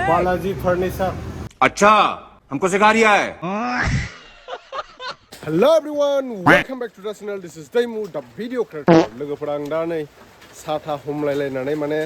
Balaji furniture अच्छा हमको सिखा रिया है Hello everyone, welcome back to the channel. This is Daimu, the video creator. लोगोफोरा आं दा नै साथा हमलायलायनानै माने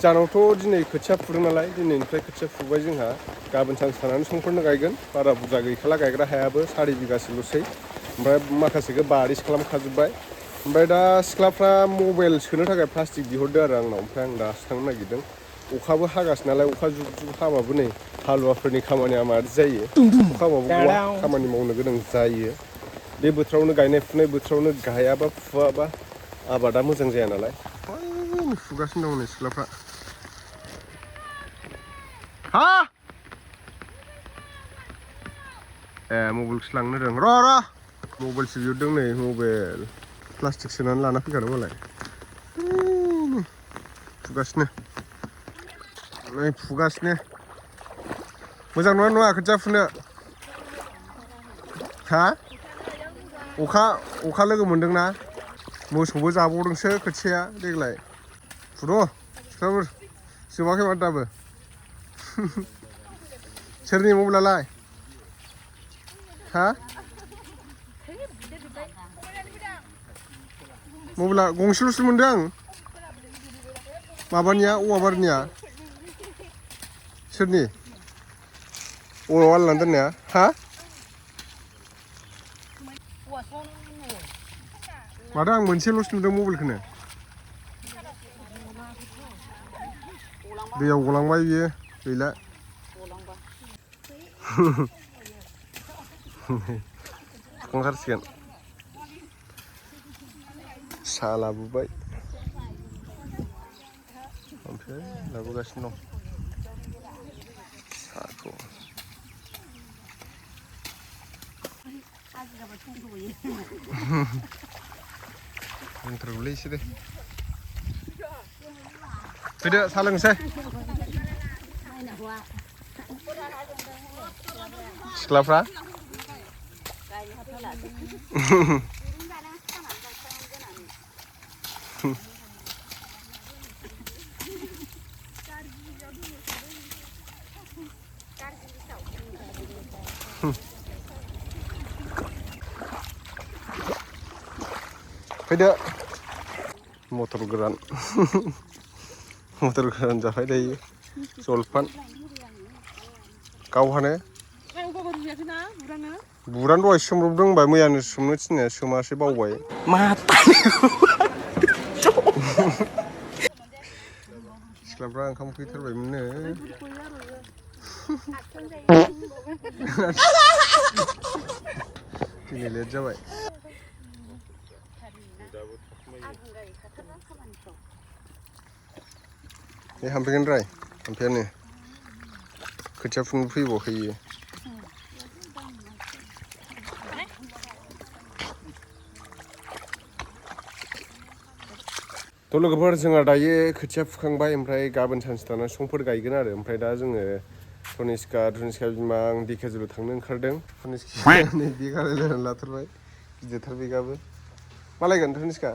जानावथ' दिनै खोथिया फुदों नालाय दिनैनिफ्राय खोथिया फुबाय जोंहा गाबोन सानसे थानानै समफोरनो गायगोन बारा बुरजा गैखाला गायग्रा हायाबो 4 बिगासोल'सै ओमफ्राय माखासेखौ बारिसो खालामखाजोब्बाय ओमफ्राय दा सिख्लाफ्रा मबाइल सोनो थाखाय प्लास्टिक बिहरदो आरो आंनाव ओमफ्राय आं दासो थांनो नागिरदों अखाबो हागासिनो नालाय अखा जुब जुब हाबाबो नै हालुवाफोरनि खामानिया माबादि जायो अखा हाबाबो खामानि मावनो गोनां जायो बे बोथोरावनो गायनाय फुनाय बोथोरावनो गायाबा फुवाबा आबादा मोजां जाया नालाय फुगासिनो दं नै सिख्लाफ्रा हा ए मबाइलखौसो लांनो रों र' मबाइलसो बिहरदों नै मबाइल प्लास्टिक सोनानै लाना फैखादों मालाय फुगासिनो नै फुगासिनो मोजां नङा खोथिया फुनो हा अखा लोगो मोनदोंना मोसौबो जाबावदोंसो खोथियाया देग्लाय फुद' सिख्लाफोर जोबाखै माथो दाबो सोरनि मबाइलालाय हा मबाइला गंसेल'सो मोनदों आं माबानिया औवाबारिनिया सोरनि औवायाव आलायनानै दोननाया हा माथो आं मोनसेल'सो नुदों मबाइलखौनो दैयाव गलांबाय बियो गैला सुखांथारसिगोन साहा लाबोबाय ओमफ्राय लाबोगासिनो दं साहाखौ नांथारगौलै एसे दे फैदो साहा लोंसै सिख्लाफ्रा फैदो मटर गोरान जाबाय दायो जलफान गावहानो बुरानो दहाय सोमब्रबदों होनबा मैयानो सोमनो थिननाया सोमासै बावबाय सिख्लाफ्रा ओंखाम उखैथारबायमोननो दिनै लेट जाबाय बे हामफैगोन राय हामफैयानो खोथिया फुनो फैबावाखै इयो थ' लोगोफोर जोंहा दायो खोथिया फुखांबाय ओमफ्राय गाबोन सानसे थाना समफोर गायगोन आरो ओमफ्राय दा जोङो धनिष्का बिमा आं धेकियाजुलि थांनो ओंखारदों धनिष्काया नै बेग आलायलायनानै लाथारबाय गिदिरथार बेगाबो मा लायगोन धनिष्का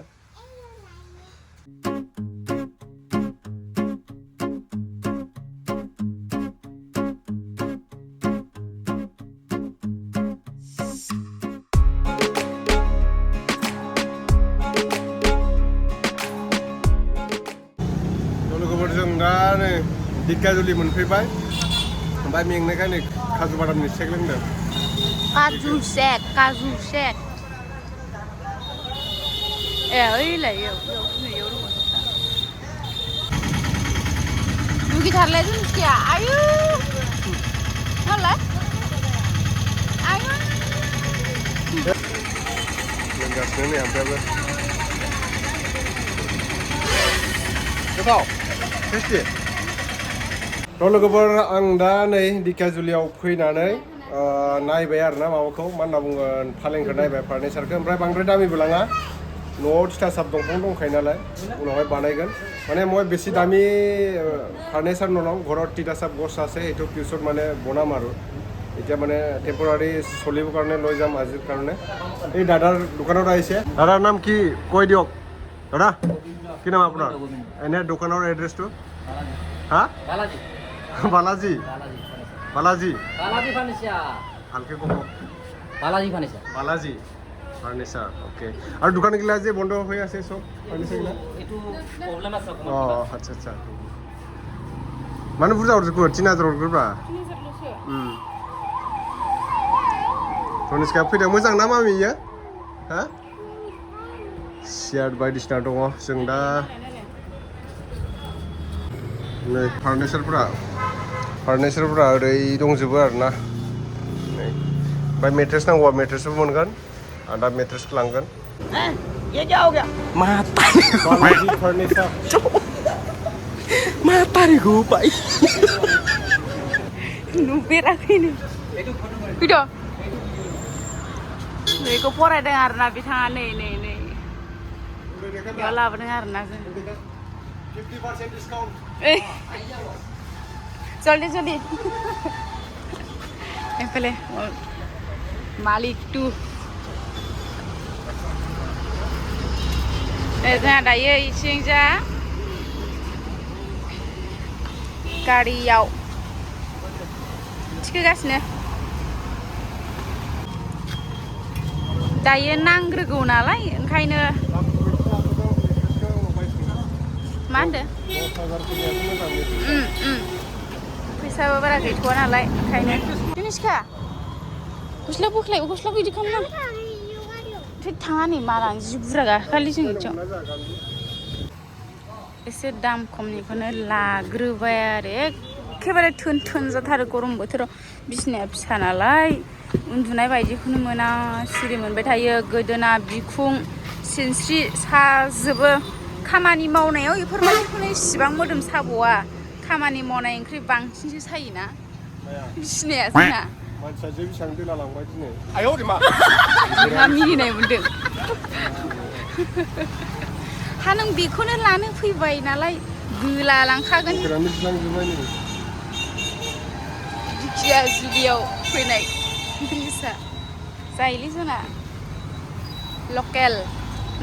जों दा नै धेकियाजुलि मोनफैबाय ओमफ्राय मेंनायखाय नै काजु बादामनि सेक लोंदों काजु सेक ए ओइलाय इयाव दङ दुगिथारलाय धनिष्काया आयु मालाय आयु लोंगासिनो नै ओमफ्रायबो गोथाव टेस्टि थ' लोगोफोर आं दा नै धेकियाजुलियाव फैनानै नायबाय आरोना माबाखौ मा होनना बुंगोन फालेंखौ नायबाय फार्निचारखौ ओमफ्राय बांद्राय दामिबो लाङा न'आव थिथासाब दंफां दंखायो नालाय उनावहाय बानायगोन মানে মই বেছি দামী ফাৰ্নিচাৰ নলওঁ ঘৰত তিতাচাপ গছ আছে এইটো পিছত মানে বনাম আৰু এতিয়া মানে টেম্পৰাৰী চলিবৰ কাৰণে লৈ যাম আজিৰ কাৰণে এই দাদাৰ দোকানত আহিছে দাদাৰ নাম কি কৈ দিয়ক দাদা কি নাম আপোনাৰ এনে দোকানৰ এড্ৰেছটো হা বালাজী বালাজী ভালকে ক'ব বালাজী ফাৰ্নিচাৰ অ'কে আৰু দোকানগিলা যে বন্ধ হৈ আছে চব ফাৰ্নিচাৰগিলা অঁ আচ্ছা আচ্ছা মানুহ বুৰजा হरजोबो 3000 हरग्रोब्रा तनिष्का फैदों मोजां ना मामि इयो हा सियार बायदिसिना दङ जों दा नै फार्निचारफोरा ओरै दंजोबो आरोना नै ओमफ्राय मेट्रेस नांगौबा मेट्रेसबो मोनगोन आं दा मेट्रेसखौ लांगोन ये क्या हो गया बालाजी फर्निचार matariku pak नुफेराखैनो फैद' बेखौ फरायदों आरोना बिथाङा नै बेयाव लाबोदों आरोना जों 50% डिस्काउन्ट जल्दी एफाले मालिक टु जोंहा दायो इसिंजा गारियाव थिखोगासिनो दायो नांग्रोगौ नालाय ओंखायनो मा होनदों फैसाबो बारा गैथ'वा नालाय ओंखायनो निष्का गस्ला बिदि खालामना थाङा नै माला जि बुरजा गाखोखालि जों बिथिं एसे दाम खमनिखौनो लाग्रोबाय आरो एखेबारे थोन जाथारो गरम बोथोराव बिसिनाया फिसा नालाय उन्दुनाय बायदिखौनो मोना सिरि मोनबाय थायो गोदोना बिखुं सिनस्रि साजोबो खामानि मावनायाव बेफोरबायदिखौनो इसिबां मोदोम साब'आ खामानि मावनाय ओंख्रि बांसिनसो सायोना बिसिनाया जोंना मानसिया जे बेसेबां दोला लांबाय दिनै ayo di mak नोंहा मिनिनाय मोनदों हा नों बेखौनो लानो फैबाय नालाय गोला लांखागोन दिखियाजुलियाव फैनाय ब्रिजआ जायोलै जोंना लकेल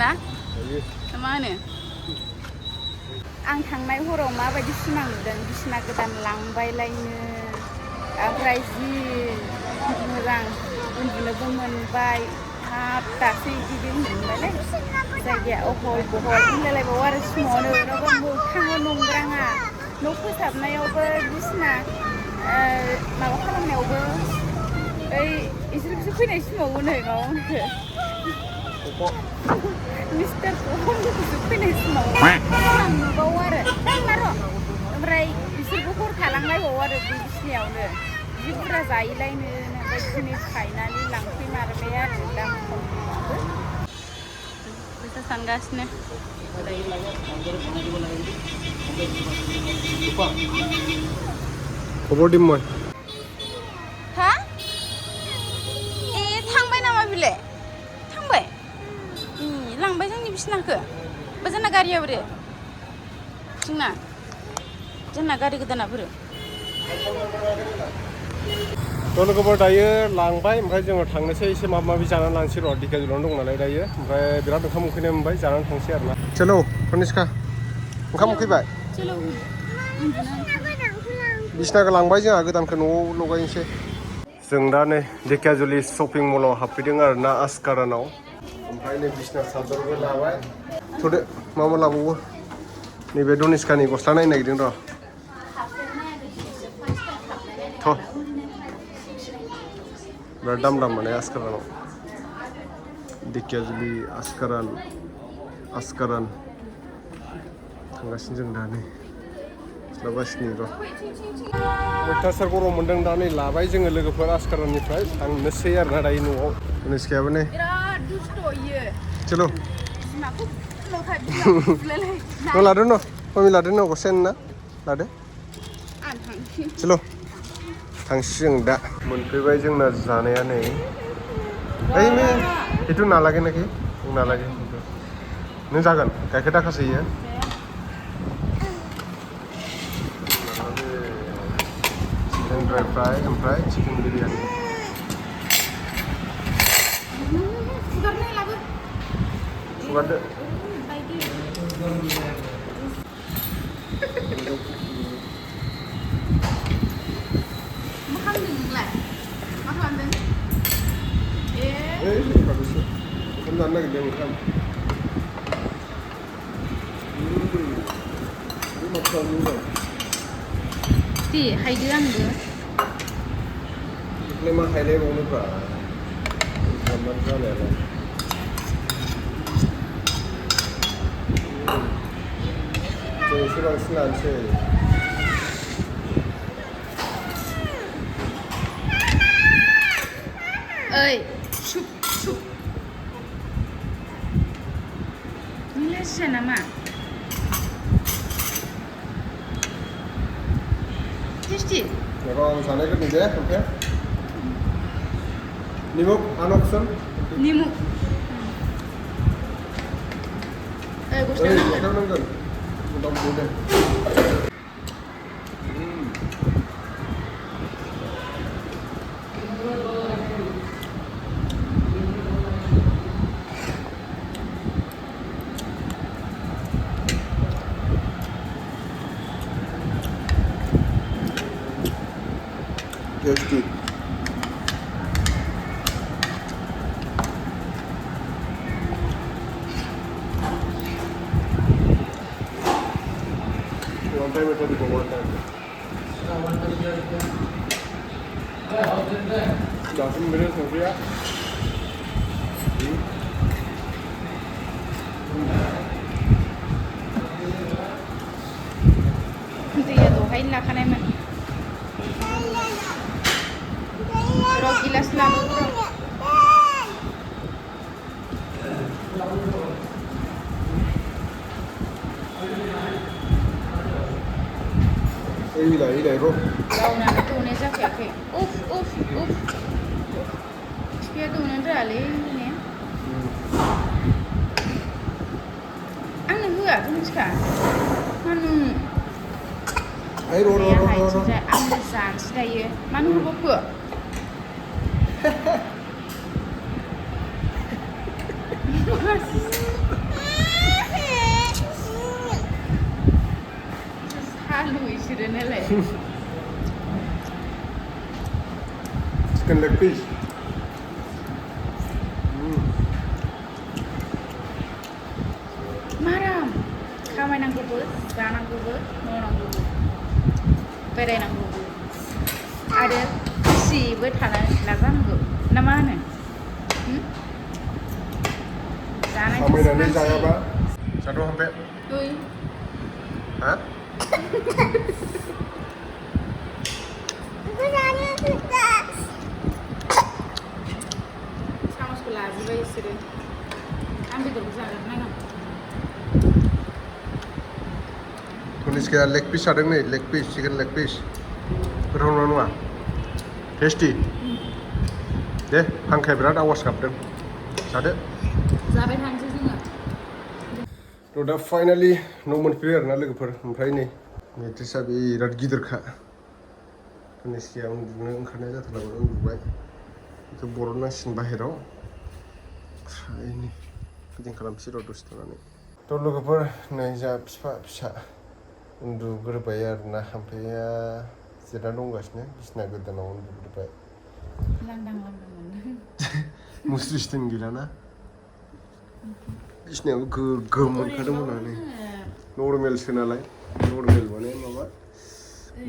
ना मा होनो आं थांनाय हराव माबायदि सिमां नुदों बिसिना गोदान लांबायलायनो ओमफ्राय जि मोजां उन्दुनोबो मोनबाय हाब दासो बिदि उन्दुबायलै जायगाया अहल बहल होनलायलायबावो आरो सिमाङावनो नङाबा मोखाङाव नंग्राङा न' फोसाबनायावबो बिसिना माबा खालामनायावबो ओइ इसोर फैनाय समावबो नै माबाखौ मिस्टार हमखौसो फैनाय समाव नुबावो आरो मार' ओमफ्राय बिसोरबो हर थालांलायबावो आरो बे बिसिनायावनो जि बुरजा जायोलायनो ओमफ्राय दिनै फायनानै लांफैमारबाय आरो दाम खमनिबाबो फैसा सानगासिनो खबर दिमोन हा ए थांबाय नामा बिलाय थांबाय लांबाय जोंनि बिसिनाखौ बा जोंना गारिया बोरो जोंना गारि गोदाना बोरो लोगोफोर दायो लांबाय ओमफ्राय जोङो थांनोसै एसे माबा माबि जानानै लांसै र' धेकियाजुलियावनो दं नालाय दायो ओमफ्राय बिराद ओंखाम उखैनाय मोनबाय जानानै थांसै आरोना चलो तनिष्का ओंखाम उखैबाय बिसिनाखौ लांबाय जोंहा गोदानखौ न'आव लगायनोसै जों दा नै धेकियाजुलि शपिं मलाव हाबफैदों आरोना आस्कारानाव ओमफ्राय नै बिसिना सादरबो लाबाय थ'दो मा लाबावो नैबे तनिष्कानि गस्ला नायनो नागिरदों र' थ' बिराद दाम माने आस्कारानाव धेकियाजुलि आस्कारान थांगासिनो जों दा नै लागासिनो र' अयथासार गरम मोनदों दा नै लाबाय जोङो लोगोफोर आस्काराननिफ्राय थांनोसै आरोना दायो न'आव तनिष्कायाबो नै बिराद दुस्थ'यो चलो बिमाखौ न' लादो न' मम्मी लादो न' गस्लायानो ना लादो चलो थांसै जों दा मोनफैबाय जोंना जानाया नै ओइ मे बेथ' नालागे नाखि नालागे नों जागोन गाइखेर दाखासो इयो चिकेन ड्राई फ्राई ओमफ्राय चिकेन बिरियानि सुगारदो मा खालामदों नोंलाय? मा खालामदों? ओइ माबासो ओंखाम जानो नागिरदों ओंखाम बे मा खालामदों दे हायदो आंबो बेखौलाय मा हायलायबावनोब्रा खालामनानै जानायालाय जों एसे बांसिन लानोसै ओइ सुप सुप नोंलाय सिया नामा? टेस्टि Rồi con xả lấy cái gì thế? Không thế? Nimuk, anoksun. Nimuk. Gusto Ê, naman. ikaw nang gan. Utang po din. Tasty. One time it will go one time. 10 minutes हो गया. दैया दहाय लाखानायमोन र' गिलास लाबो Ilai ro. गावनानै दौनाय जाखायाखै उफ उफ उफ बिफाया दौनो रोङालै ने आंनो होआखै मिथिखा मानो Ai ro ro ro ro. आंनो जानोसै दायो मानो हरबावखो सालु इसोरो नालाय Chicken leg piece. माराम खामायनांगौबो जानांगौबो मावनांगौबो बेरायनांगौबो आरो खुसियैबो थानो नाजानांगौ ना मा होनो खामायनानै जायाबा जानो हमबे ओइ हा सामसखौ लाजोबबाय बिसोरो आं बेदरखौ जाग्रोनांगोन Tuniskia leg piece ada nih, leg piece, chicken leg piece. Berapa nua? Tasty. Deh, हांखाय बिराद आवाज गाबदों. जादो. जाबाय थानोसै जोङो थ' दा फाइनालि न' मोनफैबाय आरोना लोगोफोर ओमफ्राय नै मेट्रिक्सआ बिराद गिदिरखा तुनिस्किया उन्दुनो ओंखारनाय जाथारलांबाय उन्दुबाय बेखौ बरननांसिगोन बाहेराव ओमफ्राय नै गिदिं खालामसै र' दसे थानानै थ' लोगोफोर नै जा बिफा फिसा उन्दुग्रोबाय आरोना ओमफ्राय जिरायना दंगासिनो बिसिना गोदानाव उन्दुग्रोबाय लांदां लांदां मोनदों मुस्रि स्टेन गैलाना बिसिनायाबो गोगोम मोनखादोंमोन आरो नर्मेलसो नालाय नर्मेल माने माबा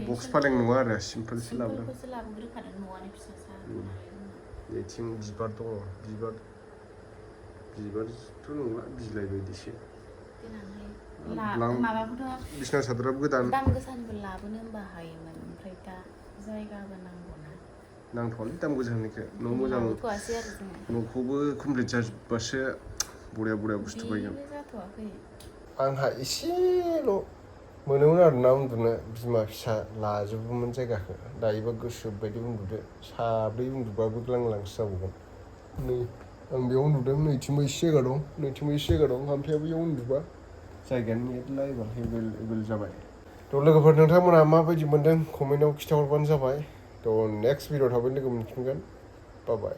बक्स फालें नङा आरो सिम्पोलसो लाबोदों लाबोग्रोखादों न'आनो फिसासा बेथिं बिबार दङ बिबारथ' नंला बिलाइ बायदिसो माबाखौथ' बिसना सादराबो गोदान दाम गोसानिबो लाबोनो होनबा हायोमोन ओमफ्राय दा जायगाबो नांगौना नांथ'वालै दाम गोजाननिखौ न' मोजां न'खौबो कमप्लिट जाजोबबासो बरिया बुस्थु बायगोन जाथ'वाखै आंहा एसेल' मोनोमोन आरोना उन्दुनो बिमा फिसा लाजोबोमोन जायगाखौ दायोबा गोसो बायदि उन्दुदो साब्रै उन्दुबाबो ग्लांलांसो जाबावगोन नै आं बेयाव उन्दुदों नैथिंबो एसे जायगा दं नैथिंबो एसे जायगा दं ओमफ्राय बेयाव उन्दुबा जायगायानो मेरला एभेलेबेल जाबाय थ' लोगोफोर नोंथांमोनहा माबायदि मोन्दों कमेन्टआव खिन्थाहरबानो जाबाय थ' नेक्स्ट भिडिअ थाबै लोगो मोनफिनगोन बाय बाय